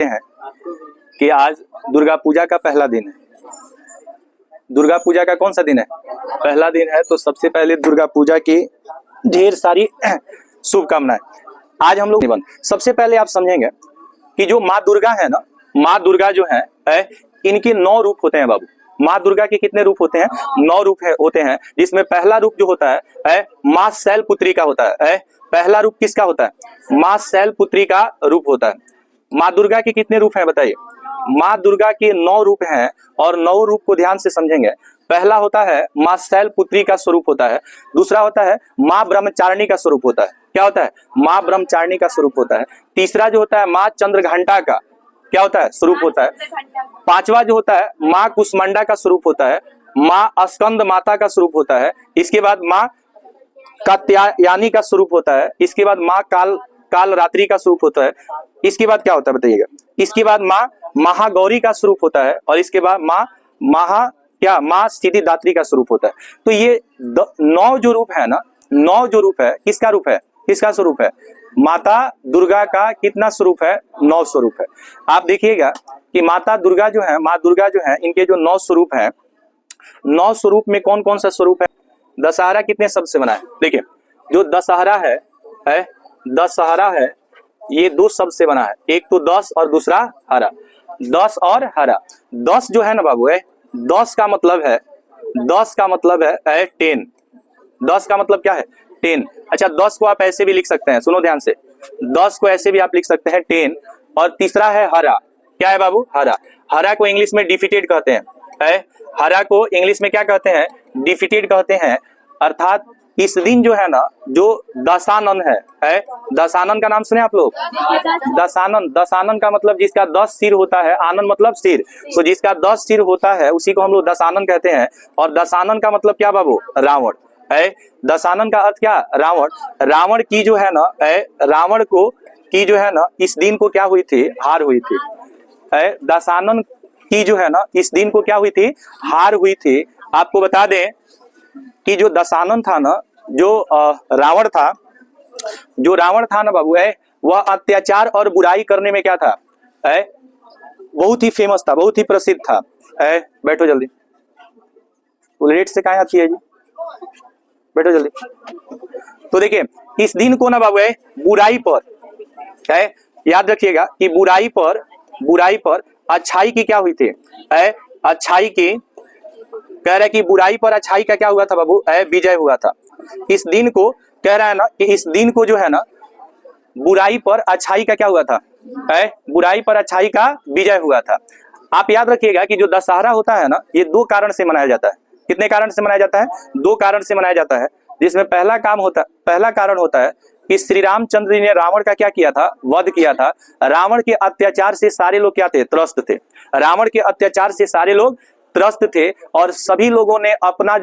हैं कि आज दुर्गा पूजा का पहला दिन है। दुर्गा पूजा का कौन सा दिन है? पहला दिन है। तो सबसे पहले दुर्गा पूजा की ढेर सारी शुभकामनाएं। आज हम लोग सबसे पहले आप समझेंगे कि जो माँ दुर्गा है ना, माँ दुर्गा जो है इनके 9 रूप होते हैं बाबू। माँ दुर्गा के कितने रूप होते हैं? 9 रूप होते हैं, जिसमें पहला रूप जो होता है माँ शैलपुत्री का होता है। पहला रूप किसका होता है? माँ शैलपुत्री का रूप होता है। माँ दुर्गा के कितने रूप हैं बताइए? माँ दुर्गा के 9 रूप हैं और 9 रूप को ध्यान से समझेंगे। पहला होता है माँ शैलपुत्री का स्वरूप होता है। दूसरा होता है माँ ब्रह्मचारिणी का स्वरूप होता है। क्या होता है? माँ ब्रह्मचारिणी का स्वरूप होता है। तीसरा जो होता है माँ चंद्रघंटा का क्या होता है? स्वरूप होता है। पांचवा जो होता है माँ कुष्मांडा का स्वरूप होता है। माँ स्कंद माता का स्वरूप होता है। इसके बाद माँ कात्यायनी का स्वरूप होता है। इसके बाद माँ काल रात्रि का स्वरूप होता है। इसके बाद क्या होता है बताइएगा? इसके बाद माँ महागौरी का स्वरूप होता है और इसके बाद माँ सिद्धिदात्री का स्वरूप होता है। तो ये 9 जो रूप है ना, 9 जो रूप है किसका रूप है? किसका स्वरूप है? माता दुर्गा का कितना स्वरूप है? 9 स्वरूप है। आप देखिएगा कि माता दुर्गा जो है, माँ दुर्गा जो है, इनके जो 9 स्वरूप है, 9 स्वरूप में कौन कौन सा स्वरूप है? दशहरा कितने शब्द से बना है? देखिए, जो दशहरा है दशहरा है, ये 2 शब्द से बना है। एक तो 10 और दूसरा हरा। 10 और हरा। 10 जो है ना बाबू 10 का मतलब है 10 का मतलब क्या है? 10। अच्छा, 10 को आप ऐसे भी लिख सकते हैं, सुनो ध्यान से। 10 को ऐसे भी आप लिख सकते हैं 10। और तीसरा है हरा। क्या है बाबू? हरा। हरा को इंग्लिश में डिफीटेड कहते हैं। हरा को इंग्लिश में क्या कहते हैं? डिफीटेड कहते हैं। अर्थात इस दिन जो है ना, जो दशानन है दशानन का नाम सुने आप लोग? दशानन का मतलब जिसका 10 सिर होता है। आनंद मतलब सिर, तो जिसका 10 सिर होता है उसी को हम लोग दशानन कहते हैं। और दशानन का मतलब क्या बाबू? रावण है। दशानन का अर्थ क्या? रावण। रावण की जो है ना, रावण को की जो है ना, इस दिन को क्या हुई थी? हार हुई थी। दशानन की जो है ना, इस दिन को क्या हुई थी? हार हुई थी। आपको बता दें कि जो दशानन था ना, जो रावण था ना बाबू वह अत्याचार और बुराई करने में क्या था? बहुत ही फेमस था, बहुत ही प्रसिद्ध था। बैठो जल्दी। लेट से कहाँ आती है जी? बैठो जल्दी। तो देखिए, इस दिन को ना बाबू बुराई पर याद रखिएगा कि बुराई पर अच्छाई की क्या हुई थी? अच्छाई की कह रहा है कि बुराई पर अच्छाई का क्या हुआ था बाबू? विजय हुआ था। इस दिन को कह रहा है ना कि इस दिन को जो है ना, बुराई पर अच्छाई का क्या हुआ था? बुराई पर अच्छाई का विजय हुआ था। आप याद रखिएगा कि जो दशहरा होता है ना, ये 2 कारण से मनाया जाता है। कितने कारण से मनाया जाता है? 2 कारण से मनाया जाता है, जिसमें पहला कारण होता है कि श्री रामचंद्र जी ने रावण का क्या किया था? वध किया था। रावण के अत्याचार से सारे लोग क्या थे? त्रस्त थे। रावण के अत्याचार से सारे लोग त्रस्त थे और सभी लोगों ने अपना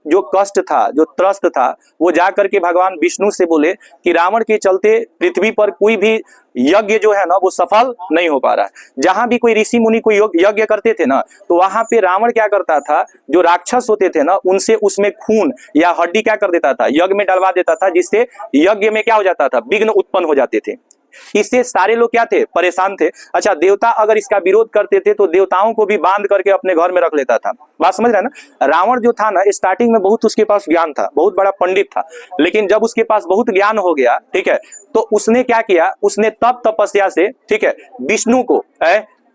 जो कष्ट था, जो त्रस्त था, वो जाकर के भगवान विष्णु से बोले कि रावण के चलते पृथ्वी पर कोई भी यज्ञ जो है ना, वो सफल नहीं हो पा रहा है। जहां भी कोई ऋषि मुनि कोई यज्ञ करते थे ना, तो वहां पे रावण क्या करता था? जो राक्षस होते थे ना, उनसे उसमें खून या हड्डी क्या कर देता था? यज्ञ में डलवा देता था, जिससे यज्ञ में क्या हो जाता था? विघ्न उत्पन्न हो जाते थे। इससे सारे लोग क्या थे? परेशान थे। अच्छा, देवता अगर इसका विरोध करते थे तो देवताओं को भी बांध करके अपने घर में रख लेता था। बात समझ रहे हैं ना? रावण जो था ना, स्टार्टिंग में बहुत उसके पास ज्ञान था, बहुत बड़ा पंडित था, लेकिन जब उसके पास बहुत ज्ञान हो गया, ठीक है, तो उसने क्या किया? उसने तप तपस्या से, ठीक है, विष्णु को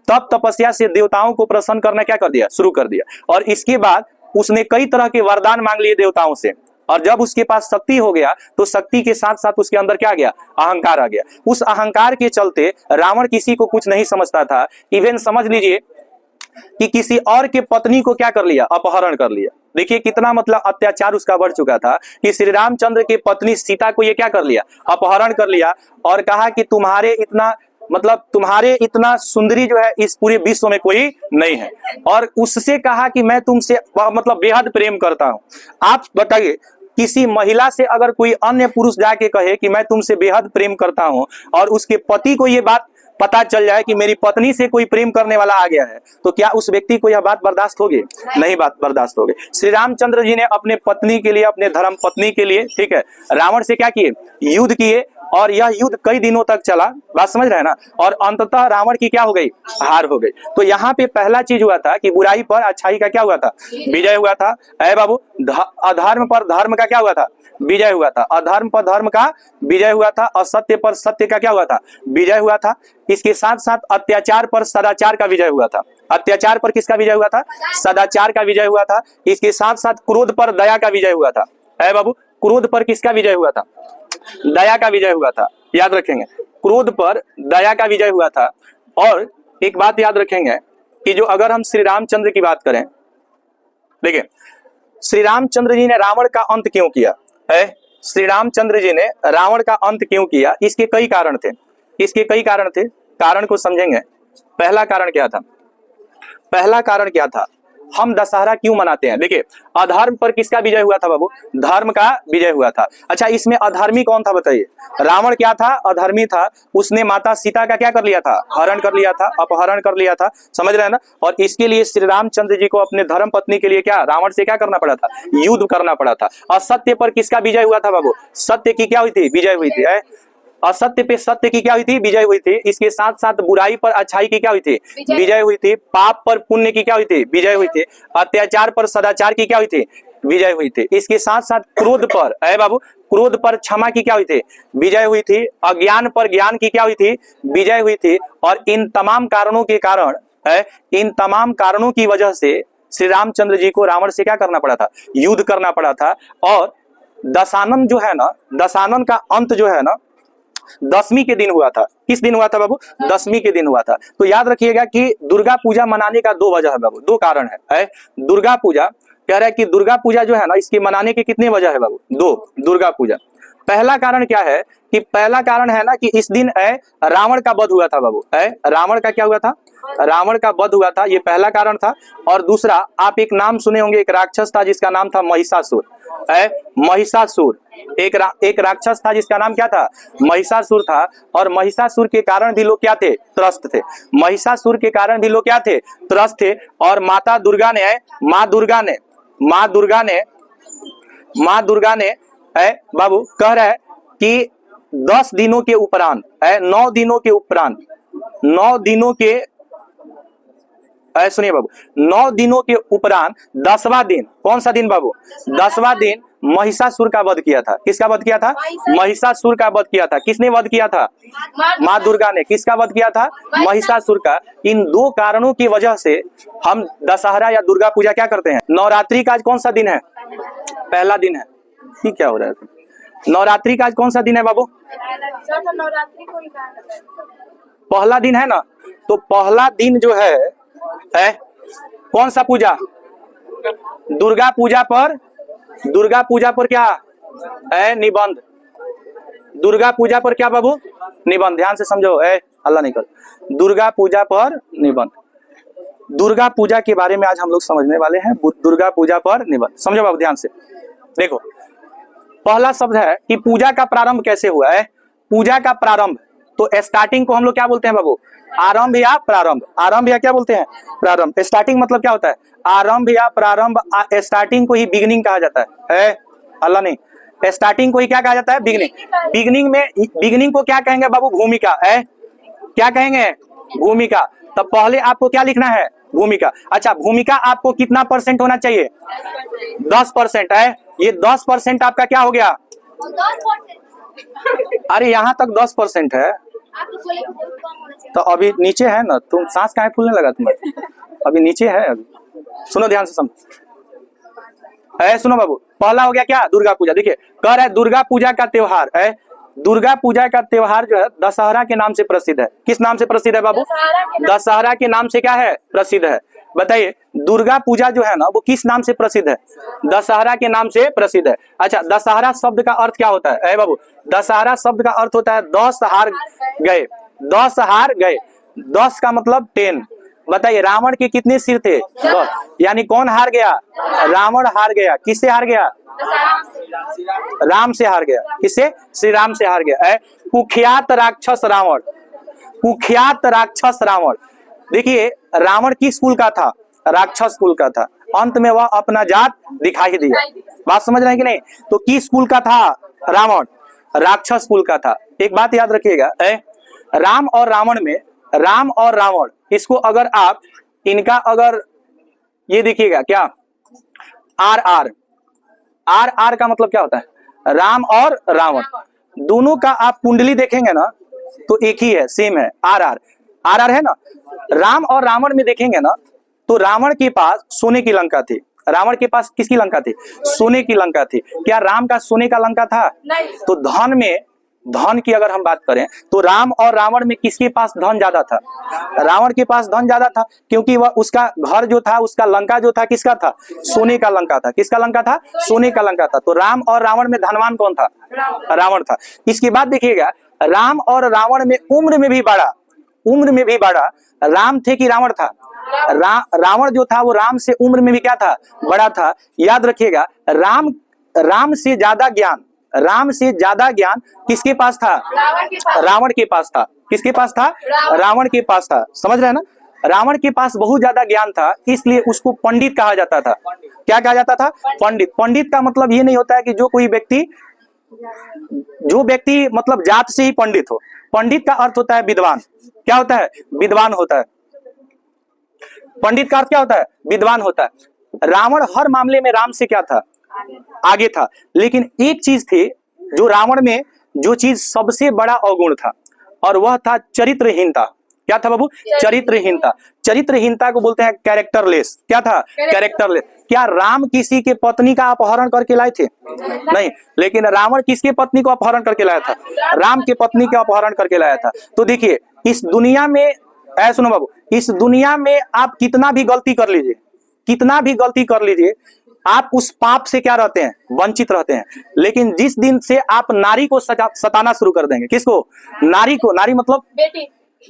तप तपस्या से देवताओं को प्रसन्न करना क्या कर दिया? शुरू कर दिया। और इसके बाद उसने कई तरह के वरदान मांग लिए देवताओं से। और जब उसके पास शक्ति हो गया तो शक्ति के साथ साथ उसके अंदर क्या आ गया? अहंकार आ गया। उस अहंकार के चलते रावण किसी को कुछ नहीं समझता था। इवन समझ लीजिए कि किसी और के पत्नी को क्या कर लिया? अपहरण कर लिया। देखिए कितना मतलब अत्याचार उसका बढ़ चुका था कि श्री रामचंद्र की पत्नी सीता को ये क्या कर लिया? अपहरण कर लिया और कहा कि तुम्हारे इतना सुंदरी जो है इस पूरे विश्व में कोई नहीं है। और उससे कहा कि मैं तुमसे मतलब बेहद प्रेम करता हूं। आप बताइए, किसी महिला से अगर कोई अन्य पुरुष जाके कहे कि मैं तुमसे बेहद प्रेम करता हूं और उसके पति को ये बात पता चल जाए कि मेरी पत्नी से कोई प्रेम करने वाला आ गया है, तो क्या उस व्यक्ति को यह बात बर्दाश्त होगी? नहीं बात बर्दाश्त होगी। श्री रामचंद्र जी ने अपने पत्नी के लिए, अपने धर्म पत्नी के लिए, ठीक है, रावण से क्या किए? युद्ध किए और यह युद्ध कई दिनों तक चला, बात समझ रहे हैं ना, और अंततः रावण की क्या हो गई, हार हो गई। तो यहाँ पे पहला चीज हुआ था कि बुराई पर अच्छाई का क्या हुआ था, विजय हुआ था। ऐ बाबू, अधर्म पर धर्म का क्या हुआ था, विजय हुआ था। अधर्म पर धर्म का विजय हुआ था, असत्य पर सत्य का क्या हुआ था, विजय हुआ था। इसके साथ साथ अत्याचार पर सदाचार का विजय हुआ था। अत्याचार पर किसका विजय हुआ था, सदाचार का विजय हुआ था। इसके साथ साथ क्रोध पर दया का विजय हुआ था। ऐ बाबू, क्रोध पर किसका विजय हुआ था, दया का विजय हुआ था। याद रखेंगे, क्रोध पर दया का विजय हुआ था। और एक बात याद रखेंगे कि जो अगर हम श्री रामचंद्र की बात करें, देखिए श्री रामचंद्र जी ने रावण का अंत क्यों किया है, श्री रामचंद्र जी ने रावण का अंत क्यों किया, इसके कई कारण थे, इसके कई कारण थे। कारण को समझेंगे। पहला कारण क्या था, पहला कारण क्या था, हम दशहरा क्यों मनाते हैं। देखिए, अधर्म पर किसका विजय हुआ था बाबू, धर्म का विजय हुआ था। अच्छा, इसमें अधर्मी कौन था बताइए, रावण क्या था, अधर्मी था। उसने माता सीता का क्या कर लिया था, हरण कर लिया था, अपहरण कर लिया था, समझ रहे हैं ना। और इसके लिए श्री रामचंद्र जी को अपने धर्म पत्नी के लिए क्या, रावण से क्या करना पड़ा था, युद्ध करना पड़ा था। असत्य पर किसका विजय हुआ था बाबू, सत्य की क्या हुई थी, विजय हुई थी। असत्य पे सत्य की क्या हुई थी, विजय हुई थी। इसके साथ साथ बुराई पर अच्छाई की क्या हुई थी, विजय हुई थी। पाप पर पुण्य की क्या हुई थी, विजय हुई थी। अत्याचार पर सदाचार की क्या हुई थी, विजय हुई थी। इसके साथ साथ क्रोध पर, अरे बाबू, क्रोध पर क्षमा की क्या हुई थी, विजय हुई थी। अज्ञान पर ज्ञान की क्या हुई थी, विजय हुई थी। और इन तमाम कारणों के कारण, इन तमाम कारणों की वजह से श्री रामचंद्र जी को रावण से क्या करना पड़ा था, युद्ध करना पड़ा था। और दशानन जो है ना, दशानन का अंत जो है ना, दसवीं के दिन हुआ था। किस दिन हुआ था बाबू, दसवीं के दिन हुआ था। तो याद रखिएगा कि दुर्गा पूजा मनाने का दो वजह है बाबू, दो कारण है। दुर्गा पूजा कह रहा है कि दुर्गा पूजा जो है ना, इसके मनाने के कितने वजह है बाबू, दो। दुर्गा पूजा पहला कारण क्या है कि पहला कारण है ना कि इस दिन रावण का वध हुआ था बाबू। रावण का क्या हुआ था, रावण का वध हुआ था, ये पहला कारण था। और दूसरा, आप एक नाम सुने होंगे, एक राक्षस था जिसका नाम था महिषासुर। महिषासुर एक राक्षस था जिसका नाम क्या था, महिषासुर था। और महिषासुर के कारण भी लोग क्या थे, त्रस्त थे। महिषासुर के कारण भी लोग क्या थे, त्रस्त थे। और माता दुर्गा ने बाबू कह रहा है कि 10 दिनों के उपरांत, 9 दिनों के उपरांत, 9 दिनों के, सुनिए बाबू, 9 दिनों के उपरांत 10वां दिन, कौन सा दिन बाबू, 10वां दिन महिषासुर का वध किया था। किसका वध किया था, महिषासुर का वध किया था। किसने वध किया था, माँ दुर्गा ने। किसका वध किया था, महिषासुर का। इन दो कारणों की वजह से हम दशहरा या दुर्गा पूजा क्या करते हैं। नवरात्रि का आज कौन सा दिन है, पहला दिन है। ठीक, क्या हो रहा है, नवरात्रि का आज कौन सा दिन है बाबू, पहला दिन है ना। तो पहला दिन जो है कौन सा पूजा, दुर्गा पूजा पर क्या है, निबंध। दुर्गा पूजा पर क्या बाबू, निबंध। ध्यान से समझो, अल्लाह नहीं कर, दुर्गा पूजा पर निबंध। दुर्गा पूजा के बारे में आज हम लोग समझने वाले हैं, दुर्गा पूजा पर निबंध। समझो बाबू ध्यान से, देखो पहला शब्द है कि पूजा का प्रारंभ कैसे हुआ है। पूजा का प्रारंभ, तो स्टार्टिंग को हम लोग क्या बोलते हैं बाबू, आरंभ या प्रारंभ। आरंभ या क्या बोलते हैं, प्रारंभ। स्टार्टिंग मतलब क्या होता है, आरंभ या प्रारंभ। स्टार्टिंग को ही बिगिनिंग कहा जाता है, अल्लाह नहीं, स्टार्टिंग को ही क्या कहा जाता है, बिगिनिंग। बिगिनिंग को क्या कहेंगे बाबू, भूमिका है। क्या कहेंगे, भूमिका। तो पहले आपको क्या लिखना है, भूमिका। अच्छा, भूमिका आपको कितना % होना चाहिए, 10% है। ये 10% आपका क्या हो गया, अरे यहाँ तक 10% है, तो अभी नीचे है ना, तुम सांस कहाँ फूलने लगा तुम्हें, अभी नीचे है। अभी सुनो ध्यान से, समझ, सुनो बाबू, पहला हो गया क्या, दुर्गा पूजा। देखिए कह रहा है दुर्गा पूजा का त्योहार है। दुर्गा पूजा का त्योहार जो है दशहरा के नाम से प्रसिद्ध है। किस नाम से प्रसिद्ध है बाबू, दशहरा के नाम से क्या है, प्रसिद्ध है। बताइए, दुर्गा पूजा जो है ना वो किस नाम से प्रसिद्ध है, दशहरा के नाम से प्रसिद्ध है। अच्छा, दशहरा शब्द का अर्थ क्या होता है बाबू, दशहरा शब्द का अर्थ होता है 10 हार गए। 10 हार गए, 10 का मतलब 10। बताइए, रावण के कितने सिर थे, 10। यानी कौन हार गया, रावण हार गया। किससे हार गया, राम से हार गया। किससे, श्री राम से हार गया। कुख्यात राक्षस रावण, कुख्यात राक्षस रावण। देखिए, रावण किस कुल का था, राक्षस कुल का था। अंत में वह अपना जात दिखाई दिया। बात समझ रहे हैं कि नहीं। तो किस कुल का था रावण, राक्षस कुल का था। एक बात याद रखिएगा, राम और रावण में, राम और रावण, इसको अगर आप इनका अगर ये देखिएगा क्या, आर आर, आर आर का मतलब क्या होता है, राम और रावण, दोनों का आप कुंडली देखेंगे ना तो एक ही है, सेम है, आर आर, आर आर है ना। राम और रावण में देखेंगे ना तो रावण के पास सोने की लंका थी, रावण के पास किसकी लंका थी, सोने की लंका थी। क्या राम का सोने का लंका था? नहीं। तो धन में, धन की अगर हम बात करें तो राम और रावण में किसके पास धन ज्यादा था, रावण के पास धन ज्यादा था, क्योंकि वह उसका घर जो था, उसका लंका जो था किसका था, सोने का लंका था। किसका लंका था? सोने का लंका था। तो राम और रावण में धनवान कौन था? रावण था। इसके बाद देखिएगा, राम और रावण में उम्र में भी बड़ा, उम्र में भी बड़ा राम थे कि रावण था? रावण जो था वो राम से उम्र में भी क्या था, बड़ा था। याद रखिएगा, राम से ज्यादा ज्ञान, राम से ज्यादा ज्ञान किसके पास था? रावण के पास था। किसके पास था? रावण के पास था। समझ रहे हैं ना? रावण के पास बहुत ज्यादा ज्ञान था, इसलिए उसको पंडित कहा जाता था। क्या कहा जाता था? पंडित। पंडित का मतलब ये नहीं होता है कि जो व्यक्ति मतलब जात से ही पंडित हो। पंडित का अर्थ होता है विद्वान। क्या होता है? विद्वान होता है। पंडित का अर्थ क्या होता है? विद्वान होता है। रावण हर मामले में राम से क्या था? आगे था। लेकिन एक चीज थी जो रावण में, जो चीज सबसे बड़ा अवगुण था, और वह था चरित्रहीनता। क्या था बाबू? चरित्रहीनता। चरित्रहीनता को बोलते हैं कैरेक्टरलेस। क्या था? कैरेक्टरलेस। क्या राम किसी के पत्नी का अपहरण करके लाए थे? नहीं। लेकिन रावण किसके पत्नी को अपहरण करके लाया था? राम के पत्नी का अपहरण करके लाया था। तो देखिए, इस दुनिया में, सुनो बाबू, इस दुनिया में आप कितना भी गलती कर लीजिए, कितना भी गलती कर लीजिए, आप उस पाप से क्या रहते हैं? वंचित रहते हैं। लेकिन जिस दिन से आप नारी को सताना शुरू कर देंगे, किसको? नारी को। नारी मतलब बेटी,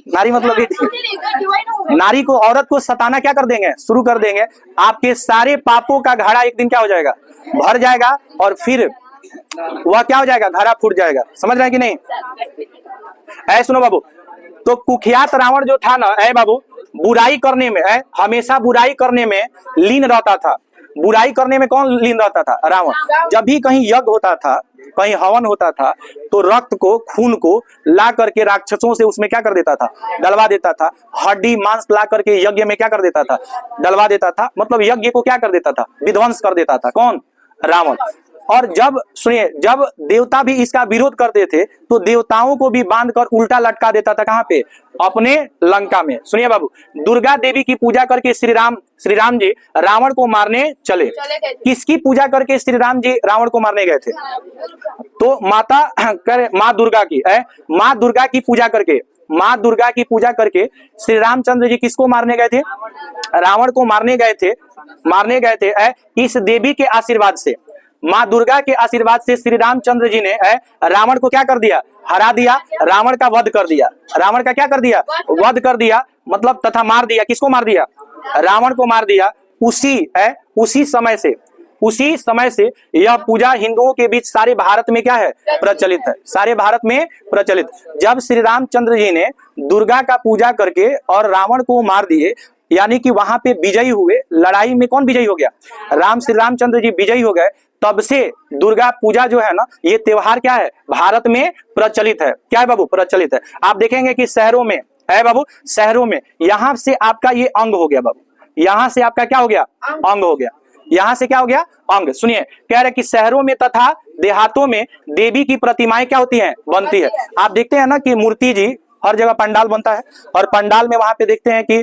नारी मतलब बेटी। नारी को, औरत को सताना क्या कर देंगे? शुरू कर देंगे। आपके सारे पापों का घड़ा एक दिन क्या हो जाएगा? भर जाएगा, और फिर वह क्या हो जाएगा? घड़ा फूट जाएगा। समझ रहे हैं कि नहीं? सुनो बाबू, तो कुख्यात रावण जो था ना बाबू, बुराई करने में, हमेशा बुराई करने में लीन रहता था। बुराई करने में कौन लीन रहता था? रावण। जब भी कहीं यज्ञ होता था, कहीं हवन होता था, तो रक्त को, खून को ला करके राक्षसों से उसमें क्या कर देता था? डलवा देता था। हड्डी मांस ला करके यज्ञ में क्या कर देता था? डलवा देता था। मतलब यज्ञ को क्या कर देता था? विध्वंस कर देता था। कौन? रावण। और जब, सुनिए, जब देवता भी इसका विरोध करते थे तो देवताओं को भी बांधकर उल्टा लटका देता था। कहां पे? अपने लंका में। सुनिए बाबू, दुर्गा देवी की पूजा करके श्री राम जी रावण को मारने चले। किसकी पूजा करके श्री राम जी रावण को मारने गए थे? तो माँ दुर्गा की, माँ दुर्गा की पूजा करके, माँ दुर्गा की पूजा करके श्री रामचंद्र जी किसको मारने गए थे? रावण को मारने गए थे। इस देवी के आशीर्वाद से, माँ दुर्गा के आशीर्वाद से श्री रामचंद्र जी ने रावण को क्या कर दिया? हरा दिया। रावण का वध कर दिया। रावण का क्या कर दिया? वध कर दिया, मतलब तथा मार दिया। किसको मार दिया? रावण को मार दिया। उसी समय से यह पूजा हिंदुओं के बीच सारे भारत में क्या है? प्रचलित है। सारे भारत में प्रचलित। जब श्री रामचंद्र जी ने दुर्गा का पूजा करके और रावण को मार दिए, यानी कि वहां पे विजयी हुए। लड़ाई में कौन विजयी हो गया? श्री रामचंद्र जी विजयी हो गए। तब से दुर्गा पूजा जो है ना, ये त्योहार क्या है? भारत में प्रचलित है। क्या है बाबू? प्रचलित है। आप देखेंगे कि शहरों में बाबू, शहरों में यहां से आपका ये अंग हो गया बाबू, यहां से आपका क्या हो गया? अंग हो गया। यहां से क्या हो गया? अंग। सुनिए, कह रहे कि शहरों में तथा देहातों में देवी की प्रतिमाएं क्या होती हैं? बनती है। आप देखते हैं ना कि मूर्ति जी, हर जगह पंडाल बनता है, और पंडाल में वहां पे देखते हैं कि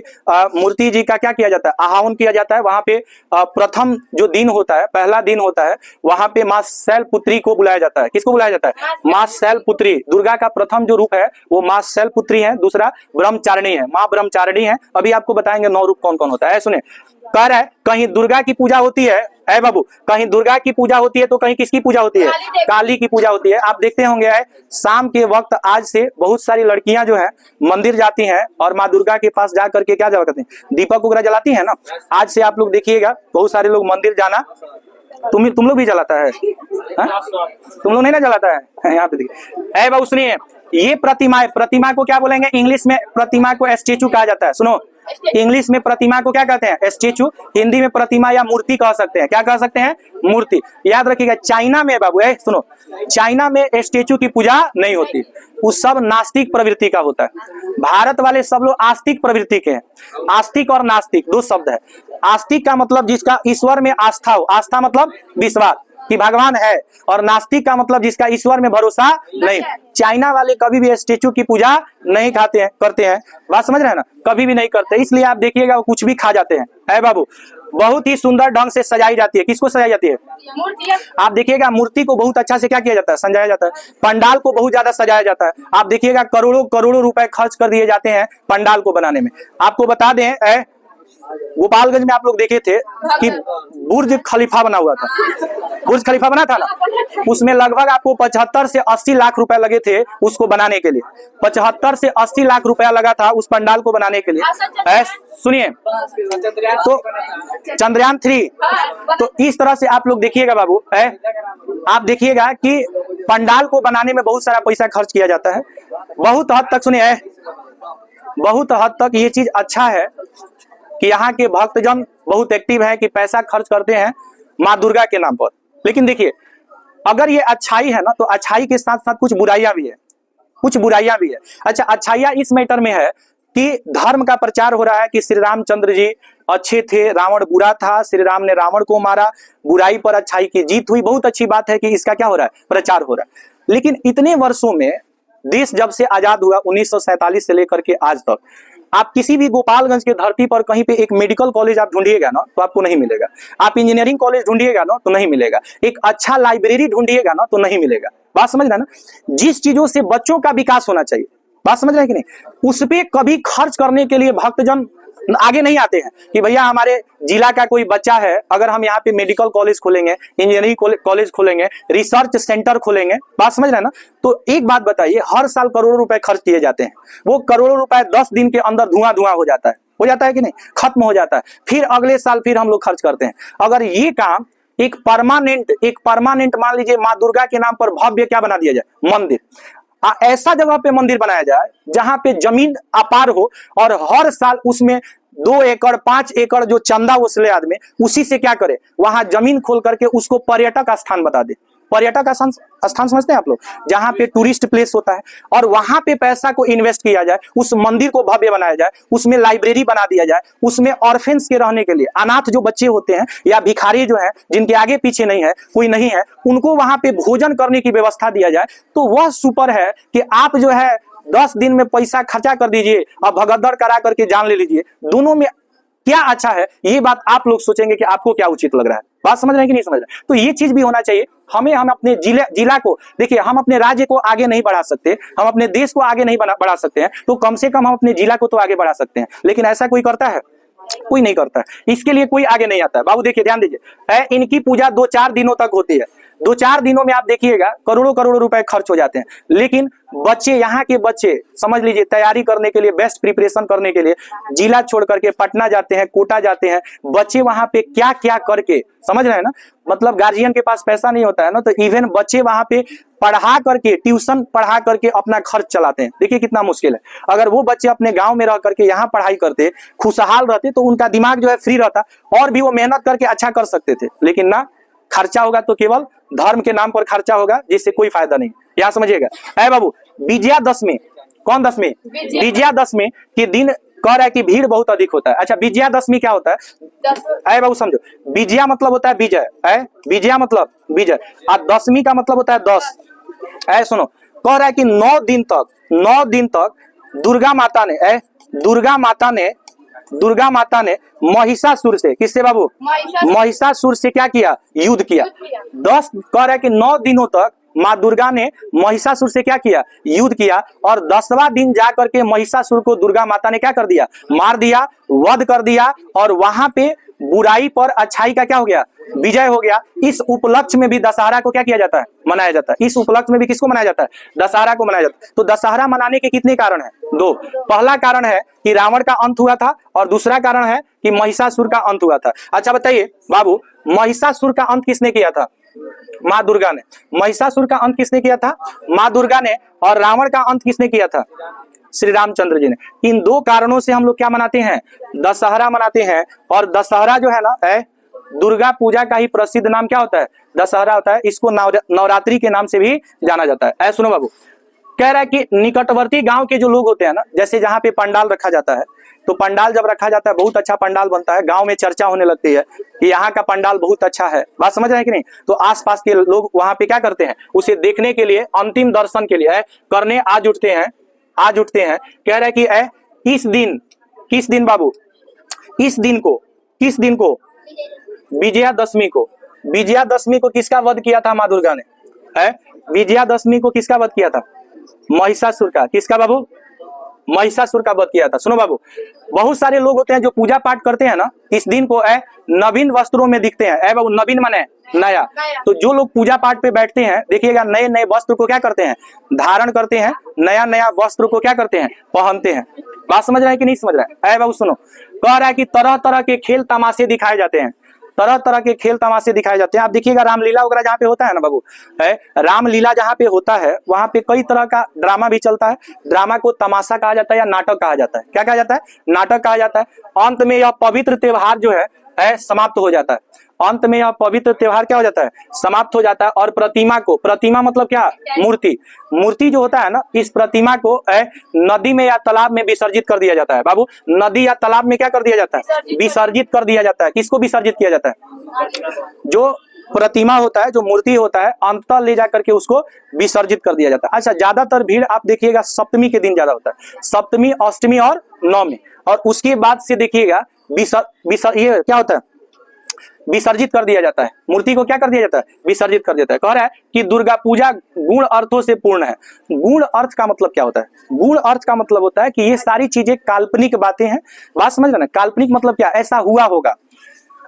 मूर्ति जी का क्या किया जाता है? आह्वान किया जाता है। वहां पे प्रथम जो दिन होता है, पहला दिन होता है, वहां पे माँ शैलपुत्री को बुलाया जाता है। किसको बुलाया जाता है? माँ शैलपुत्री। दुर्गा का प्रथम जो रूप है वो माँ शैलपुत्री है, दूसरा ब्रह्मचारिणी है, माँ ब्रह्मचारिणी है। अभी आपको बताएंगे 9 रूप कौन कौन होता है। सुने, कह रहा है कहीं दुर्गा की पूजा होती है बाबू, कहीं दुर्गा की पूजा होती है तो कहीं किसकी पूजा होती है? काली की पूजा होती है। आप देखते होंगे शाम के वक्त आज से बहुत सारी लड़कियां जो है मंदिर जाती हैं और माँ दुर्गा के पास जा करके क्या करती हैं? दीपक वगैरह जलाती है ना। आज से आप लोग देखिएगा, बहुत सारे लोग मंदिर जाना, तुम लोग भी जलाता है? तुम लोग नहीं ना जलाता है? यहाँ पे देखिए बाबू, सुनिए, ये प्रतिमा को क्या बोलेंगे इंग्लिश में? प्रतिमा को स्टेचू कहा जाता है। सुनो, इंग्लिश में प्रतिमा को क्या कहते हैं? स्टेचू। हिंदी में प्रतिमा या मूर्ति कह सकते हैं। क्या कह सकते हैं? मूर्ति। याद रखिएगा, चाइना में बाबू सुनो, चाइना में स्टेचू की पूजा नहीं होती, वो सब नास्तिक प्रवृत्ति का होता है। भारत वाले सब लोग आस्तिक प्रवृत्ति के हैं। आस्तिक और नास्तिक दो शब्द है। आस्तिक का मतलब जिसका ईश्वर में आस्था हो, आस्था मतलब विश्वास कि भगवान है, और नास्तिक का मतलब जिसका ईश्वर में भरोसा नहीं। चाइना वाले कभी भी स्टेचू की पूजा नहीं करते हैं। बात समझ रहे हैं ना? कभी भी नहीं करते। इसलिए आप देखिएगा वो कुछ भी खा जाते हैं। है बाबू, बहुत ही सुंदर ढंग से सजाई जाती है। किसको सजाई जाती है? आप देखिएगा मूर्ति को बहुत अच्छा से क्या किया जाता है? सजाया जाता है। पंडाल को बहुत ज्यादा सजाया जाता है। आप देखिएगा करोड़ों करोड़ों रुपए खर्च कर दिए जाते हैं पंडाल को बनाने में। आपको बता दें, गोपालगंज में आप लोग देखे थे कि बुर्ज खलीफा बना हुआ था। बुर्ज खलीफा बना था ना, उसमें लगभग आपको 75 से 80 लाख रुपए लगे थे उसको बनाने के लिए। 75 से 80 लाख रुपया लगा था उस पंडाल को बनाने के लिए। सुनिए, तो चंद्रयान 3, तो इस तरह से आप लोग देखिएगा बाबू, आप देखिएगा कि पंडाल को बनाने में बहुत सारा पैसा खर्च किया जाता है। बहुत हद तक सुनिए, बहुत हद तक ये चीज अच्छा है कि यहाँ के भक्तजन बहुत एक्टिव है कि पैसा खर्च करते हैं माँ दुर्गा के नाम पर। लेकिन देखिए, अगर ये अच्छाई है ना, तो अच्छाई के साथ साथ कुछ बुराइयां भी है, कुछ बुराइयां भी है। अच्छा, अच्छाइयां इस मैटर में है कि धर्म का प्रचार हो रहा है कि श्री रामचंद्र जी अच्छे थे, रावण बुरा था, श्री राम ने रावण को मारा, बुराई पर अच्छाई की जीत हुई। बहुत अच्छी बात है कि इसका क्या हो रहा है? प्रचार हो रहा है। लेकिन इतने वर्षों में देश जब से आजाद हुआ 1947 से लेकर के आज तक, आप किसी भी गोपालगंज के धरती पर कहीं पे एक मेडिकल कॉलेज आप ढूंढिएगा ना तो आपको नहीं मिलेगा। आप इंजीनियरिंग कॉलेज ढूंढिएगा ना तो नहीं मिलेगा। एक अच्छा लाइब्रेरी ढूंढिएगा ना तो नहीं मिलेगा। बात समझ रहे हैं ना? जिस चीजों से बच्चों का विकास होना चाहिए, बात समझ रहे हैं कि नहीं, उस पे कभी खर्च करने के लिए भक्तजन आगे नहीं आते हैं कि भैया हमारे जिला का कोई बच्चा है, अगर हम यहाँ पे मेडिकल कॉलेज खोलेंगे, इंजीनियरिंग कॉलेज खोलेंगे, रिसर्च सेंटर खोलेंगे, बात समझ रहे हैं ना? तो एक बात बताइए, हर साल करोड़ों रुपए खर्च किए जाते हैं। वो करोड़ों रुपए 10 दिन के अंदर धुआं हो जाता है कि नहीं? खत्म हो जाता है। फिर अगले साल फिर हम लोग खर्च करते हैं। अगर ये काम एक परमानेंट मान लीजिए माँ दुर्गा के नाम पर भव्य क्या बना दिया जाए? मंदिर। ऐसा जगह पे मंदिर बनाया जाए जहां पे जमीन अपार हो और हर साल उसमें 2 एकड़ 5 एकड़ जो चंदा वसूले आदमी, उसी से क्या करे? वहां जमीन खोल करके उसको पर्यटक स्थान बता दे। पर्यटक स्थान समझते हैं आप लोग? जहां पे टूरिस्ट प्लेस होता है, और वहां पे पैसा को इन्वेस्ट किया जाए, उस मंदिर को भव्य बनाया जाए, उसमें लाइब्रेरी बना दिया जाए, उसमें ऑर्फेन्स के रहने के लिए, अनाथ जो बच्चे होते हैं या भिखारी जो हैं, जिनके आगे पीछे नहीं है, कोई नहीं है, उनको वहां पे भोजन करने की व्यवस्था दिया जाए। तो वह सुपर है कि आप जो है 10 दिन में पैसा खर्चा कर दीजिए और भगदड़ करा करके जान ले लीजिए। दोनों में क्या अच्छा है? ये बात आप लोग सोचेंगे कि आपको क्या उचित लग रहा है। बात समझ रहे हैं कि नहीं समझ रहे? तो ये चीज भी होना चाहिए। हम अपने जिला को देखिए, हम अपने राज्य को आगे नहीं बढ़ा सकते, हम अपने देश को आगे नहीं बढ़ा सकते हैं, तो कम से कम हम अपने जिला को तो आगे बढ़ा सकते हैं। लेकिन ऐसा कोई करता है? कोई नहीं करता है। इसके लिए कोई आगे नहीं आता है। बाबू देखिए, ध्यान दीजिए, इनकी पूजा 2-4 दिनों तक होती है। 2-4 दिनों में आप देखिएगा करोड़ों रुपए खर्च हो जाते हैं। लेकिन बच्चे, यहाँ के बच्चे समझ लीजिए, तैयारी करने के लिए, बेस्ट प्रिपरेशन करने के लिए जिला छोड़ करके पटना जाते हैं, कोटा जाते हैं। बच्चे वहां पे क्या क्या करके, समझ रहे हैं ना? मतलब गार्जियन के पास पैसा नहीं होता है ना, तो इवन बच्चे वहां पे पढ़ा करके, ट्यूशन पढ़ा करके अपना खर्च चलाते हैं। देखिए कितना मुश्किल है। अगर वो बच्चे अपने गांव में रह करके यहाँ पढ़ाई करते, खुशहाल रहते, तो उनका दिमाग जो है फ्री रहता और भी वो मेहनत करके अच्छा कर सकते थे। लेकिन ना, खर्चा होगा तो केवल धर्म के नाम पर खर्चा होगा, जिससे कोई फायदा नहीं। यहाँ समझिएगा। है बाबू, विजयादशमी, कौन दशमी? विजयादशमी के दिन कह रहा है कि भीड़ बहुत अधिक होता है। अच्छा, विजयादशमी क्या होता है? बाबू समझो, विजया मतलब होता है विजय, विजया मतलब विजय, और दशमी का मतलब होता है 10। सुनो, कह रहा है कि 9 दिन तक दुर्गा माता ने महिषासुर से, किससे बाबू? महिषासुर से क्या किया? युद्ध किया। 10 कह रहा है कि 9 दिनों तक माँ दुर्गा ने महिषासुर से क्या किया? युद्ध किया। और 10वां दिन जाकर के महिषासुर को दुर्गा माता ने क्या कर दिया? मार दिया, वध कर दिया। और वहां पे बुराई पर अच्छाई का क्या हो गया? विजय हो गया। इस उपलक्ष्य में भी दशहरा को क्या किया जाता है? मनाया जाता है। इस उपलक्ष्य में भी किसको मनाया जाता है? दशहरा को मनाया जाता है। तो दशहरा मनाने के कितने कारण हैं? 2। पहला कारण है कि रावण का अंत हुआ था, और दूसरा कारण है कि महिषासुर का अंत हुआ था। अच्छा बताइए बाबू, महिषासुर का अंत किसने किया था? माँ दुर्गा ने। महिषासुर का अंत किसने किया था? माँ दुर्गा ने। और रावण का अंत किसने किया था? श्री रामचंद्र जी ने। इन दो कारणों से हम लोग क्या मनाते हैं, दशहरा मनाते हैं। और दशहरा जो है ना दुर्गा पूजा का ही प्रसिद्ध नाम क्या होता है, दशहरा होता है। इसको नवरात्रि के नाम से भी जाना जाता है। सुनो बाबू, कह रहा है कि निकटवर्ती गांव के जो लोग होते हैं ना, जैसे जहां पे पंडाल रखा जाता है, तो पंडाल जब रखा जाता है, बहुत अच्छा पंडाल बनता है, गांव में चर्चा होने लगती है कि यहाँ का पंडाल बहुत अच्छा है, बात समझ रहे हैं कि नहीं। तो आसपास के लोग वहां पे क्या करते हैं, उसे देखने के लिए, अंतिम दर्शन के लिए करने आज उठते हैं। कह रहा है कि इस दिन, किस दिन बाबू, किस दिन को विजयादशमी को किसका वध किया था माँ दुर्गा ने, विजयादशमी को किसका वध किया था, महिषासुर का। किसका बाबू, महिषासुर का वध किया था। सुनो बाबू, बहुत सारे लोग होते हैं जो पूजा पाठ करते हैं ना, इस दिन को नवीन वस्त्रों में दिखते हैं। बाबू, नवीन माने नया। तो जो लोग पूजा पाठ पे बैठते हैं, देखिएगा नए नए वस्त्र को क्या करते हैं, धारण करते हैं, नया नया वस्त्र को क्या करते हैं, पहनते हैं। बात समझ रहे हैं कि नहीं समझ रहे हैं। बाबू सुनो, कह रहा है कि तरह तरह के खेल तमाशे दिखाए जाते हैं, तरह तरह के खेल तमाशे दिखाए जाते हैं। आप देखिएगा रामलीला वगैरह जहाँ पे होता है ना बाबू, रामलीला जहाँ पे होता है, वहां पे कई तरह का ड्रामा भी चलता है। ड्रामा को तमाशा कहा जाता है या नाटक कहा जाता है। क्या कहा जाता है, नाटक कहा जाता है। अंत में यह पवित्र त्योहार जो है समाप्त हो जाता है। अंत में यह पवित्र त्योहार क्या हो जाता है, समाप्त हो जाता है। और प्रतिमा मतलब क्या, मूर्ति जो होता है ना, इस प्रतिमा को नदी में या तालाब में विसर्जित कर दिया जाता है। बाबू, नदी या तालाब में क्या कर दिया जाता है, विसर्जित कर दिया जाता है। किसको विसर्जित किया जाता है, जो प्रतिमा होता है, जो मूर्ति होता है, अंततः ले जाकर के उसको विसर्जित कर दिया जाता है। अच्छा, ज्यादातर भीड़ आप देखिएगा सप्तमी के दिन ज्यादा होता है, सप्तमी, अष्टमी और नवमी। और उसके बाद से देखिएगा ये क्या होता है, विसर्जित कर दिया जाता है। मूर्ति को क्या कर दिया जाता है, विसर्जित कर देता है। कह रहा है कि दुर्गा पूजा गुण अर्थों से पूर्ण है। गुण अर्थ का मतलब क्या होता है, गुण अर्थ का मतलब होता है कि ये सारी चीजें काल्पनिक बातें हैं। बात समझ रहे ना, काल्पनिक मतलब क्या, ऐसा हुआ होगा।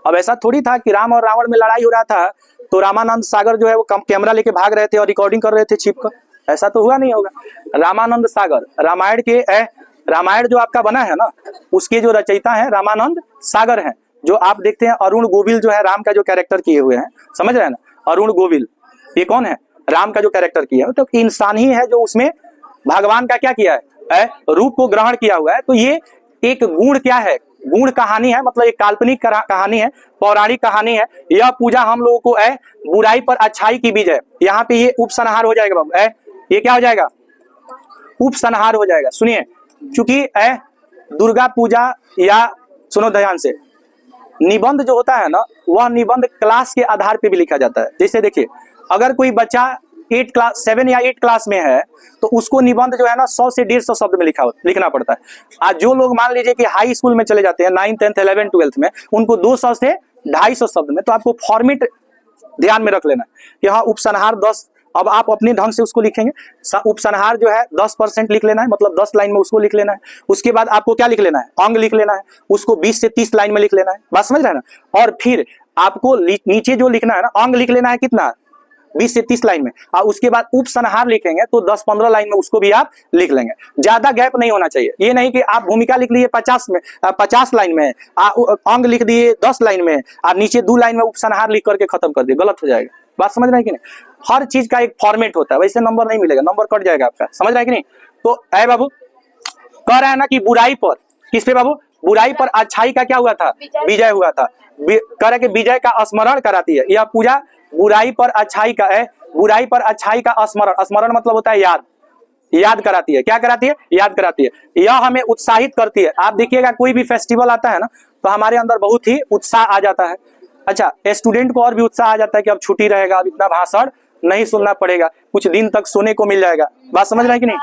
अब ऐसा थोड़ी था कि राम और रावण में लड़ाई हो रहा था तो रामानंद सागर जो है वो कैमरा लेके भाग रहे थे और रिकॉर्डिंग कर रहे थे छिप कर। ऐसा तो हुआ नहीं होगा। रामानंद सागर, रामायण जो आपका बना है ना, उसके जो रचयिता है रामानंद सागर हैं। जो आप देखते हैं अरुण गोविल जो है राम का जो कैरेक्टर किए हुए हैं, समझ रहे हैं ना, अरुण गोविल, ये कौन है, राम का जो कैरेक्टर किया है। तो इंसान ही है जो उसमें भगवान का क्या किया है, रूप को ग्रहण किया हुआ है। तो ये एक गुण क्या है, गुण कहानी है, मतलब एक काल्पनिक कहानी है, पौराणिक कहानी है। यह पूजा हम लोगों को बुराई पर अच्छाई की विजय, यहाँ पे ये उपसंहार हो जाएगा बाबू, ये क्या हो जाएगा, उपसंहार हो जाएगा। सुनिए, चूंकि दुर्गा पूजा, या सुनो ध्यान से, निबंध जो होता है ना, वह निबंध क्लास के आधार पे भी लिखा जाता है। जैसे देखिए, अगर कोई बच्चा 7 या 8 क्लास में है तो उसको निबंध जो है ना 100 से 150 शब्द में लिखना पड़ता है। आज जो लोग मान लीजिए कि हाई स्कूल में चले जाते हैं, 9th 10th 11th 12th में, उनको 200 से 250 शब्द में। तो आपको फॉर्मेट ध्यान में रख लेना कि हाँ, उपसंहार 10, अब आप अपने ढंग से उसको लिखेंगे। उपसंहार जो है 10% लिख लेना है, मतलब 10 लाइन में उसको लिख लेना है। उसके बाद आपको क्या लिख लेना है, अंग लिख लेना है, उसको 20 से 30 लाइन में लिख लेना है। बात समझ रहे हैं ना। और फिर आपको नीचे जो लिखना है ना, अंग लिख लेना है कितना, 20 से 30 लाइन में। और उसके बाद उपसंहार लिखेंगे तो 10-15 लाइन में उसको भी आप लिख लेंगे। ज्यादा गैप नहीं होना चाहिए। ये नहीं कि आप भूमिका लिख लिए 50 लाइन में, अंग लिख दिए 10 लाइन में, और नीचे 2 लाइन में उपसंहार लिख करके खत्म कर दिए, गलत हो जाएगा। बात समझ रहे हैं कि नहीं। हर चीज का एक फॉर्मेट होता है, वैसे नंबर नहीं मिलेगा, नंबर कट जाएगा आपका। समझ रहे हैं कि नहीं। तो बाबू कह रहा है ना कि बुराई पर, किस पे बाबू, बुराई पर अच्छाई का क्या हुआ था, विजय हुआ था। कह रहे कि विजय का स्मरण कराती है यह पूजा, बुराई पर अच्छाई का बुराई पर अच्छाई का स्मरण, स्मरण मतलब होता है याद कराती है। क्या कराती है, याद कराती है। यह हमें उत्साहित करती है। आप देखिएगा कोई भी फेस्टिवल आता है ना, तो हमारे अंदर बहुत ही उत्साह आ जाता है। अच्छा, स्टूडेंट को और भी उत्साह आ जाता है कि अब छुट्टी रहेगा, अब इतना भाषण नहीं सुनना पड़ेगा, कुछ दिन तक सोने को मिल जाएगा। बात समझ रहे हैं कि नहीं।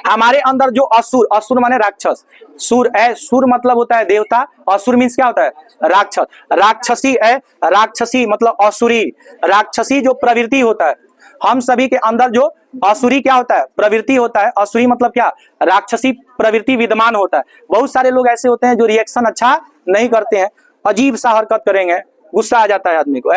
हमारे अंदर जो असुर माने राक्षस, सुर मतलब होता है देवता, असुर मीन्स क्या होता है, राक्षस। राक्षसी मतलब असुरी, राक्षसी जो प्रवृत्ति होता है, हम सभी के अंदर जो असुरी क्या होता है, प्रवृत्ति होता है। असुरी मतलब क्या, राक्षसी प्रवृत्ति विद्यमान होता है। बहुत सारे लोग ऐसे होते हैं जो रिएक्शन अच्छा नहीं करते हैं, अजीब सा हरकत करेंगे, गुस्सा आ जाता है आदमी को।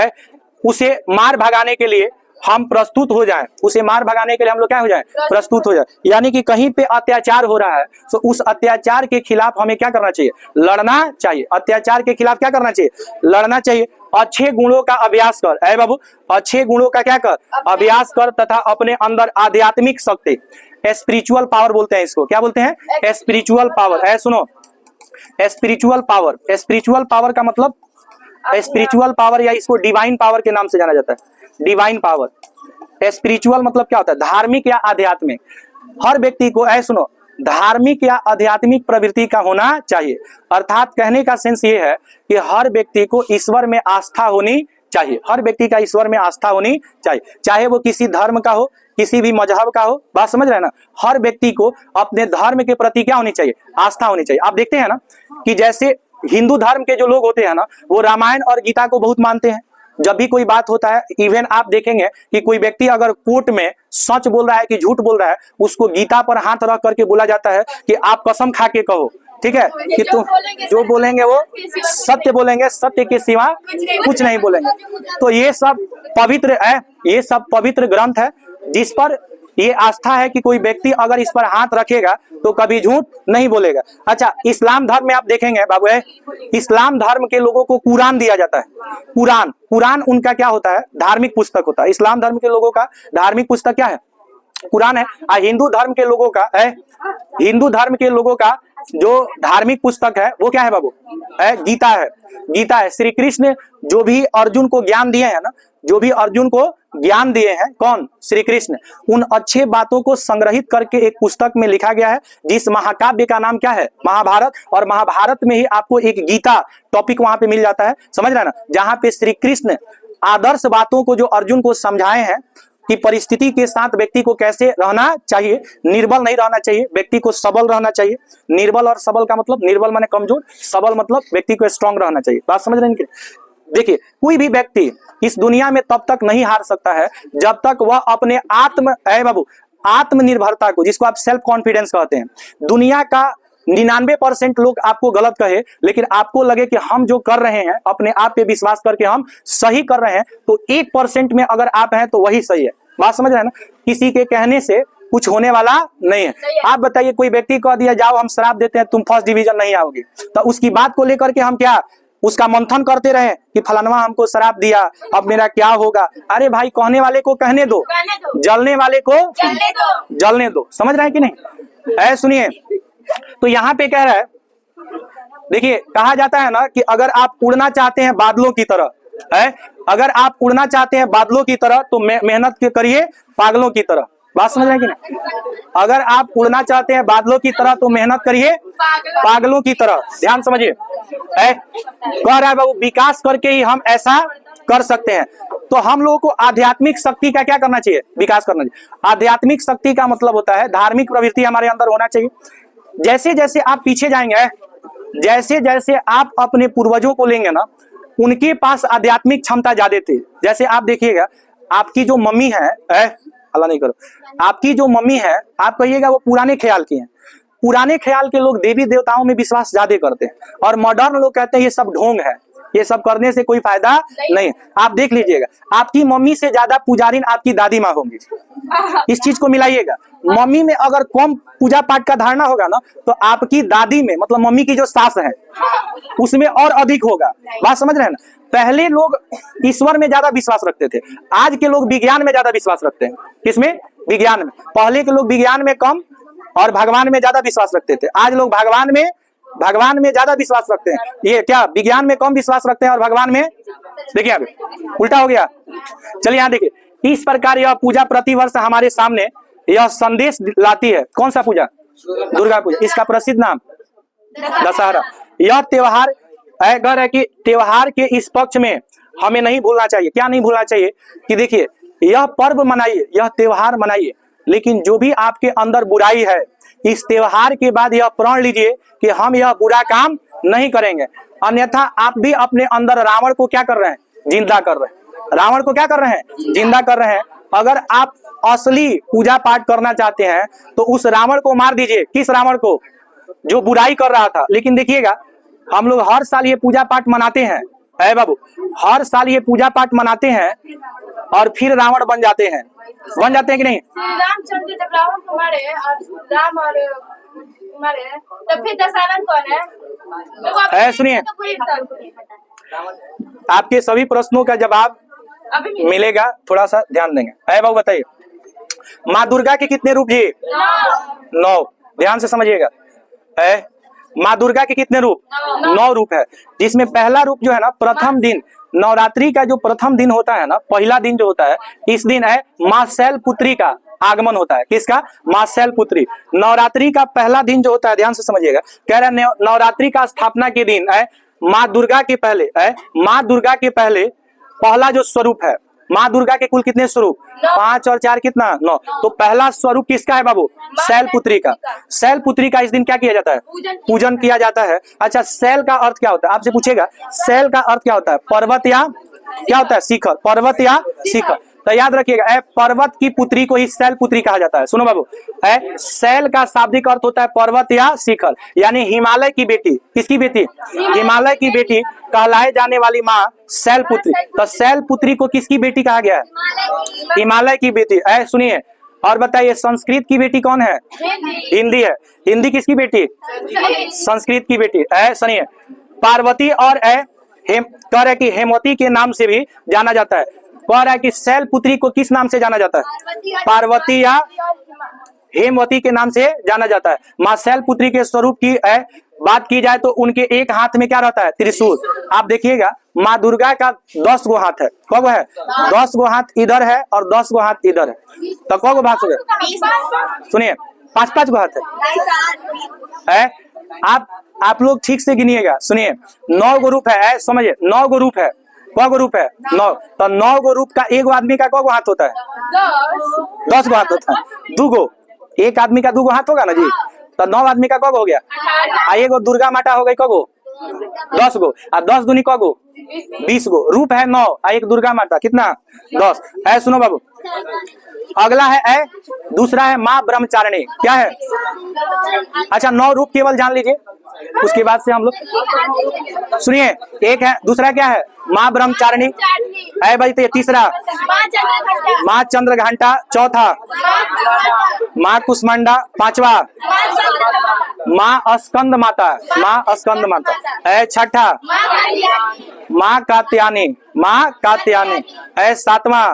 उसे मार भगाने के लिए हम प्रस्तुत हो जाएं, उसे मार भगाने के लिए हम लोग क्या हो जाएं, प्रस्तुत हो जाए। यानी कि कहीं पे अत्याचार हो रहा है तो उस अत्याचार के खिलाफ हमें क्या करना चाहिए, लड़ना चाहिए। अत्याचार के खिलाफ क्या करना चाहिए, लड़ना चाहिए। अच्छे गुणों का अभ्यास कर, ऐ बाबू, अच्छे गुणों का क्या कर, अभ्यास कर, तथा अपने अंदर आध्यात्मिक शक्ति, स्पिरिचुअल पावर बोलते हैं इसको, क्या बोलते हैं, स्पिरिचुअल पावर। है सुनो, स्पिरिचुअल पावर, स्पिरिचुअल पावर का मतलब, स्पिरिचुअल पावर या इसको डिवाइन पावर के नाम से जाना जाता है, डिवाइन पावर। स्पिरिचुअल मतलब क्या होता है, धार्मिक या आध्यात्मिक। हर व्यक्ति को, ऐ सुनो, धार्मिक या आध्यात्मिक प्रवृत्ति का होना चाहिए। अर्थात कहने का सेंस ये है कि हर व्यक्ति को ईश्वर में आस्था होनी चाहिए, हर व्यक्ति का ईश्वर में आस्था होनी चाहिए, चाहे वो किसी धर्म का हो, किसी भी मजहब का हो। बात समझ रहे हैं ना, हर व्यक्ति को अपने धर्म के प्रति क्या होनी चाहिए, आस्था होनी चाहिए। आप देखते हैं ना कि जैसे हिंदू धर्म के जो लोग होते हैं ना, वो रामायण और गीता को बहुत मानते हैं। जब भी कोई बात होता है, इवन आप देखेंगे कि कोई व्यक्ति अगर कोर्ट में सच बोल रहा है कि झूठ बोल रहा है, उसको गीता पर हाथ रख करके बोला जाता है कि आप कसम खा के कहो, ठीक है, कि तुम जो बोलेंगे वो सत्य बोलेंगे, सत्य के सिवा कुछ नहीं बोलेंगे। तो ये सब पवित्र है, ये सब पवित्र ग्रंथ है जिस पर ये आस्था है कि कोई व्यक्ति अगर इस पर हाथ रखेगा तो कभी झूठ नहीं बोलेगा। अच्छा, इस्लाम धर्म में आप देखेंगे बाबू, इस्लाम धर्म के लोगों को कुरान दिया जाता है। कुरान, कुरान उनका क्या होता है, धार्मिक पुस्तक होता है। इस्लाम धर्म के लोगों का धार्मिक पुस्तक क्या है, कुरान है। हिंदू धर्म के लोगों का है, हिंदू धर्म के लोगों का जो धार्मिक पुस्तक है वो क्या है बाबू, है गीता है, गीता है। श्री कृष्ण जो भी अर्जुन को ज्ञान दिए हैं ना, जो भी अर्जुन को ज्ञान दिए हैं, कौन, श्री कृष्ण, उन अच्छे बातों को संग्रहित करके एक पुस्तक में लिखा गया है, जिस महाकाव्य का नाम क्या है, महाभारत। और महाभारत में ही आपको एक गीता टॉपिक वहां पे मिल जाता है, समझ रहे हैं ना, जहां पे श्री कृष्ण आदर्श बातों को जो अर्जुन को समझाए हैं कि परिस्थिति के साथ व्यक्ति को कैसे रहना चाहिए, निर्बल नहीं रहना चाहिए, व्यक्ति को सबल रहना चाहिए। निर्बल और सबल का मतलब, निर्बल माने कमजोर, सबल मतलब व्यक्ति को स्ट्रांग रहना चाहिए। बात समझ रहे हैं? देखिए, कोई भी व्यक्ति इस दुनिया में तब तक नहीं हार सकता है जब तक वह अपने आत्मनिर्भरता को, जिसको आप सेल्फ कॉन्फिडेंस कहते हैं, दुनिया का 99% लोग आपको गलत कहे, लेकिन आपको लगे कि हम जो कर रहे हैं अपने आप पे विश्वास करके हम सही कर रहे हैं, तो 1% में अगर आप हैं तो वही सही है। बात समझ रहे हैं ना, किसी के कहने से कुछ होने वाला नहीं है। आप बताइए, कोई व्यक्ति कह दिया जाओ हम शराब देते हैं, तुम फर्स्ट डिवीजन नहीं आओगी, तो उसकी बात को लेकर के हम क्या उसका मंथन करते रहे कि फलानवा हमको शराब दिया, अब मेरा क्या होगा। अरे भाई, कहने वाले को कहने दो, जलने वाले को जलने दो। समझ रहे हैं कि नहीं? ऐ सुनिए, तो यहाँ पे कह रहा है, देखिए कहा जाता है ना कि अगर आप उड़ना चाहते हैं बादलों की तरह, है, अगर आप उड़ना चाहते हैं बादलों की तरह तो मेहनत करिए पागलों की तरह। बात समझ रहे हैं कि नहीं? अगर आप उड़ना चाहते हैं बादलों की तरह तो मेहनत करिए पागलों की तरह। ध्यान समझिए, कह रहा है बाबू, विकास करके ही हम ऐसा कर सकते हैं। तो हम लोगों को आध्यात्मिक शक्ति का क्या करना चाहिए, विकास करना चाहिए। आध्यात्मिक शक्ति का मतलब होता है धार्मिक प्रवृत्ति हमारे अंदर होना चाहिए। जैसे जैसे आप पीछे जाएंगे, जैसे जैसे आप अपने पूर्वजों को लेंगे ना, उनके पास आध्यात्मिक क्षमता ज्यादा थी। जैसे आप देखिएगा, आपकी जो मम्मी है, अल्लाह नहीं करो, आपकी जो मम्मी है, आप कहिएगा वो पुराने ख्याल की हैं। पुराने ख्याल के लोग देवी देवताओं में विश्वास ज्यादा करते हैं, और मॉडर्न लोग कहते हैं ये सब ढोंग है, ये सब करने से कोई फायदा नहीं है। आप देख लीजिएगा, आपकी मम्मी से ज्यादा पुजारिन आपकी दादी माँ होंगी। इस चीज को मिलाइएगा, मम्मी में अगर कम पूजा पाठ का धारणा होगा ना, तो आपकी दादी में, मतलब मम्मी की जो सास है, उसमें और अधिक होगा। बात समझ रहे हैं ना? पहले लोग ईश्वर में ज्यादा विश्वास रखते थे, आज के लोग विज्ञान में ज्यादा विश्वास रखते हैं। किसमें? विज्ञान में। पहले के लोग विज्ञान में कम और भगवान में ज्यादा विश्वास रखते थे, आज लोग भगवान में ज्यादा विश्वास रखते हैं। ये क्या, विज्ञान में कम विश्वास रखते हैं और भगवान में, देखिए अभी उल्टा हो गया। चलिए यहाँ देखिए, इस प्रकार यह पूजा प्रतिवर्ष हमारे सामने यह संदेश लाती है। कौन सा पूजा? दुर्गा पूजा। इसका प्रसिद्ध नाम दशहरा। यह त्योहार अगर है कि त्योहार के इस पक्ष में हमें नहीं भूलना चाहिए। क्या नहीं भूलना चाहिए कि देखिए, यह पर्व मनाइए, यह त्योहार मनाइए, लेकिन जो भी आपके अंदर बुराई है, इस त्योहार के बाद यह प्रण लीजिए कि हम यह बुरा काम नहीं करेंगे। अन्यथा आप भी अपने अंदर रावण को क्या कर रहे हैं, जिंदा कर रहे हैं। रावण को क्या कर रहे हैं, जिंदा कर रहे हैं। अगर आप असली पूजा पाठ करना चाहते हैं तो उस रावण को मार दीजिए। किस रावण को? जो बुराई कर रहा था। लेकिन देखिएगा, हम लोग हर साल ये पूजा पाठ मनाते हैं, है बाबू, हर साल ये पूजा पाठ मनाते हैं, और फिर रावण बन जाते हैं कि नहीं? रामचंद्र जब रावण को मारे और राम और मारे तब फिर दशरथ कौन है? सुनिए, आपके सभी प्रश्नों का जवाब मिलेगा, थोड़ा सा ध्यान देंगे। है बाबू बताइए, माँ दुर्गा के कितने रूप जी? 9। ध्यान से समझिएगा। है माँ दुर्गा के कितने रूप? 9 रूप है, जिसमें पहला रूप जो है ना, प्रथम दिन नवरात्रि का जो प्रथम दिन होता है ना, पहला दिन जो होता है, इस दिन है माँ शैलपुत्री का आगमन होता है। किसका? माँ शैलपुत्री। नवरात्रि का पहला दिन जो होता है, ध्यान से समझिएगा, कह रहे हैं नवरात्रि का स्थापना के दिन है माँ दुर्गा के पहले माँ दुर्गा के पहले पहला जो स्वरूप है, माँ दुर्गा के कुल कितने स्वरूप? 5 और 4 कितना? 9। तो पहला स्वरूप किसका है बाबू? शैलपुत्री का। शैलपुत्री का इस दिन क्या किया जाता है? पूजन किया जाता है। अच्छा, शैल का अर्थ क्या होता है? आपसे पूछेगा शैल का अर्थ क्या होता है? पर्वत या क्या होता है? शिखर। पर्वत या शिखर। तो याद रखिएगा, पर्वत की पुत्री को ही शैलपुत्री कहा जाता है। सुनो बाबू, शैल का शाब्दिक अर्थ होता है पर्वत या शिखर, यानी हिमालय की बेटी। किसकी बेटी? हिमालय की बेटी कहलाए जाने वाली माँ शैलपुत्री। तो शैलपुत्री को किसकी बेटी कहा गया है? हिमालय की बेटी। सुनिए और बताइए, संस्कृत की बेटी कौन है? हिंदी है। हिंदी किसकी बेटी? संस्कृत की बेटी। सुनिए, पार्वती और कह रहे कि हेमवती के नाम से भी जाना जाता है। कह रहा है कि शैलपुत्री को किस नाम से जाना जाता है? पार्वती या हेमवती के नाम से जाना जाता है। माँ शैलपुत्री के स्वरूप की बात की जाए तो उनके एक हाथ में क्या रहता है? त्रिशूल। आप देखिएगा, माँ दुर्गा का 10 गो हाथ है। कब है? 10 गो हाथ इधर है और 10 गो हाथ इधर है। तो कब गो हाथ हो गया? सुनिए, 5-5 गो हाथ है। आप लोग ठीक से गिनिएगा। सुनिए, 9 गो रूप है। समझिए, 9 गो रूप है। कौ गो रूप है? 9। तो 9 गो रूप का एक आदमी का कौ गो हाथ होता है? 10 गो हाथ होता है। 2 गो, एक आदमी का 2 गो हाथ होगा ना जी। तो 9 आदमी का कौ गो हो गया? एक गो दुर्गा माता हो गई, कौ गो? 10 गो। और 10 दूनी कौ गो? 20 गो। रूप है 9, एक दुर्गा माता कितना? 10 है। सुनो बाबू, अगला है दूसरा है माँ ब्रह्मचारिणी। क्या है? अच्छा, 9 रूप केवल जान लीजिए, उसके बाद से हम लोग सुनिए। एक है, दूसरा क्या है? माँ ब्रह्मचारिणी है भाई। तो तीसरा माँ चंद्रघंटा, चौथा माँ कुष्मांडा, 5वां माँ स्कंद माता, माँ स्कंद माता है। छठा माँ कात्यायनी, माँ कात्यायनी है। 7वां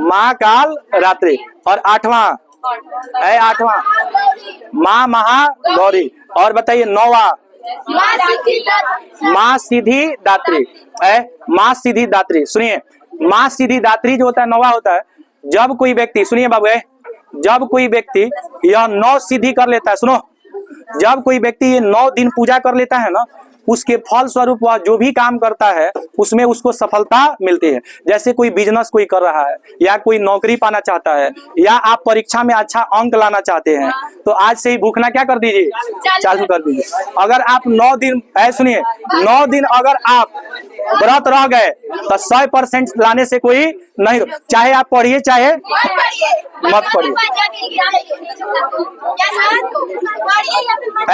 माँ काल रात्रि। और 8वां है, 8वां माँ महागौरी। और बताइए 9वां माँ सीधी दात्री है। माँ सीधी दात्री। सुनिए, माँ सीधी दात्री जो होता है 9वां होता है। जब कोई व्यक्ति, सुनिए बाबू, जब कोई व्यक्ति यह 9 सिद्धि कर लेता है, सुनो, जब कोई व्यक्ति ये 9 दिन पूजा कर लेता है ना, उसके फल स्वरूप वह जो भी काम करता है उसमें उसको सफलता मिलती है। जैसे कोई बिजनेस कोई कर रहा है, या कोई नौकरी पाना चाहता है, या आप परीक्षा में अच्छा अंक लाना चाहते हैं, तो आज से ही भूखना क्या कर दीजिए? चालू कर दीजिए। अगर आप 9 दिन, सुनिए, 9 दिन अगर आप व्रत रह गए तो 100% लाने से कोई नहीं। चाहे आप पढ़िए चाहे मत पढ़िए।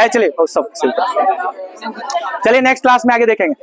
चलिए, सब चलिए नेक्स्ट क्लास में आगे देखेंगे।